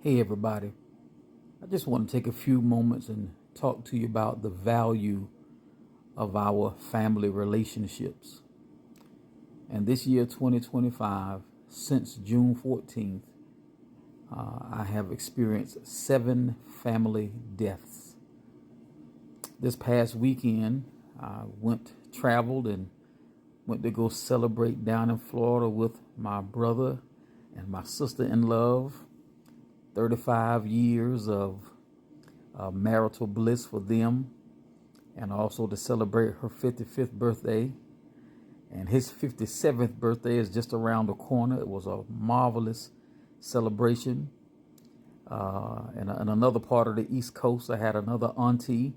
Hey, everybody. I just want to take a few moments and talk to you about the value of our family relationships. And this year, 2025, since June 14th, I have experienced 7 family deaths. This past weekend, I traveled and went to go celebrate down in Florida with my brother and my sister in love. 35 years of marital bliss for them, and also to celebrate her 55th birthday. And his 57th birthday is just around the corner. It was a marvelous celebration. In another part of the East Coast, I had another auntie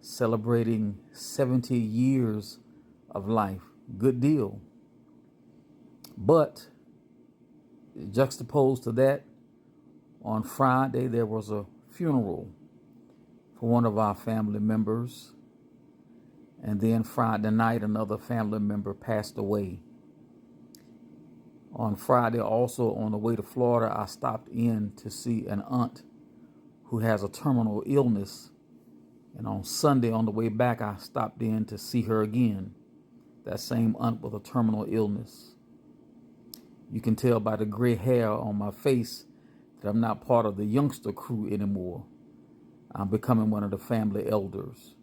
celebrating 70 years of life. Good deal. But juxtaposed to that, on Friday, there was a funeral for one of our family members. And then Friday night, another family member passed away. On Friday, also on the way to Florida, I stopped in to see an aunt who has a terminal illness. And on Sunday, on the way back, I stopped in to see her again. That same aunt with a terminal illness. You can tell by the gray hair on my face that I'm not part of the youngster crew anymore. I'm becoming one of the family elders.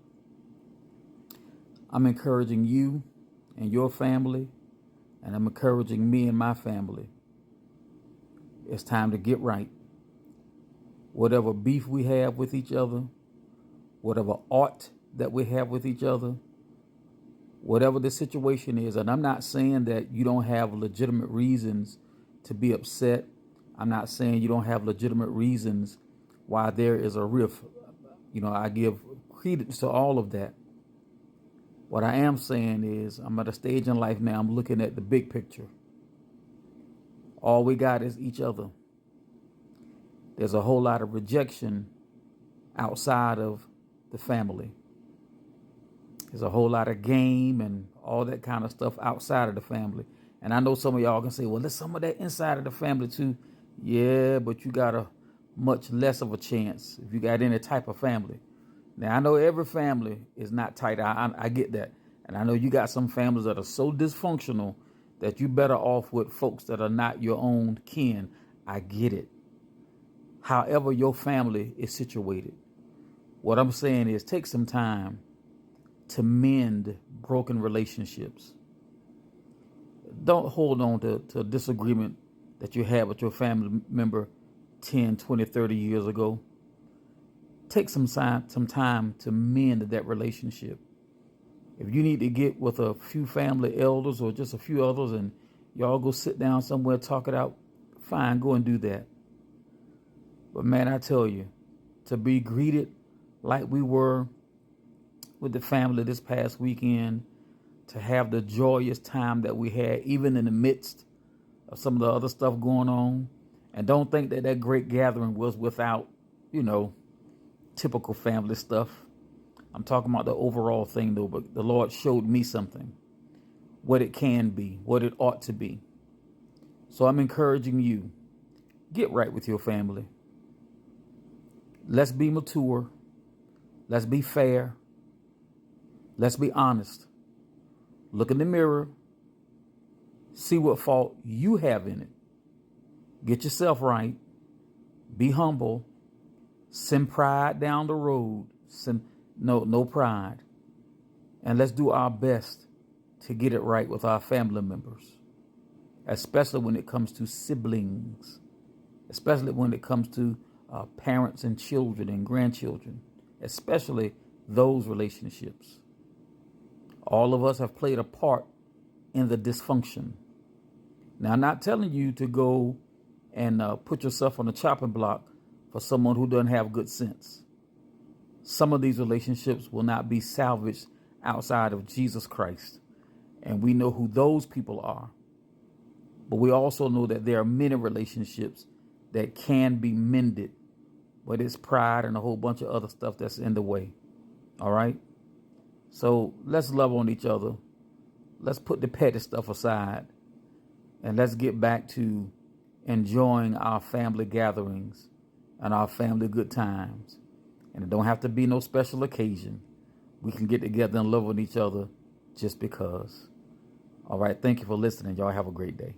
I'm encouraging you and your family, and I'm encouraging me and my family. It's time to get right. Whatever beef we have with each other, whatever ought that we have with each other, whatever the situation is, and I'm not saying that you don't have legitimate reasons to be upset. I'm not saying you don't have legitimate reasons why there is a rift. I give credence to all of that. What I am saying is I'm at a stage in life now, I'm looking at the big picture. All we got is each other. There's a whole lot of rejection outside of the family. There's a whole lot of game and all that kind of stuff outside of the family. And I know some of y'all can say, well, there's some of that inside of the family too. Yeah, but you got a much less of a chance if you got any type of family. Now, I know every family is not tight. I get that. And I know you got some families that are so dysfunctional that you better off with folks that are not your own kin. I get it. However your family is situated. What I'm saying is take some time to mend broken relationships. Don't hold on to a disagreement that you had with your family member 10, 20, 30 years ago. Take some time to mend that relationship. If you need to get with a few family elders or just a few others and y'all go sit down somewhere, talk it out, fine, go and do that. But man, I tell you, to be greeted like we were with the family this past weekend, to have the joyous time that we had, even in the midst of some of the other stuff going on. And don't think that great gathering was without, typical family stuff. I'm talking about the overall thing though, but the Lord showed me something, what it can be, what it ought to be. So I'm encouraging you, get right with your family. Let's be mature. Let's be fair. Let's be honest. Look in the mirror. See what fault you have in it. Get yourself right. Be humble. Send pride down the road. No pride. And let's do our best to get it right with our family members. Especially when it comes to siblings. Especially when it comes to parents and children and grandchildren. Especially those relationships. All of us have played a part in the dysfunction. Now, I'm not telling you to go and put yourself on the chopping block for someone who doesn't have good sense. Some of these relationships will not be salvaged outside of Jesus Christ. And we know who those people are. But we also know that there are many relationships that can be mended. But it's pride and a whole bunch of other stuff that's in the way. All right? So let's love on each other. Let's put the petty stuff aside. And let's get back to enjoying our family gatherings and our family good times. And it don't have to be no special occasion. We can get together and love on each other just because. All right. Thank you for listening. Y'all have a great day.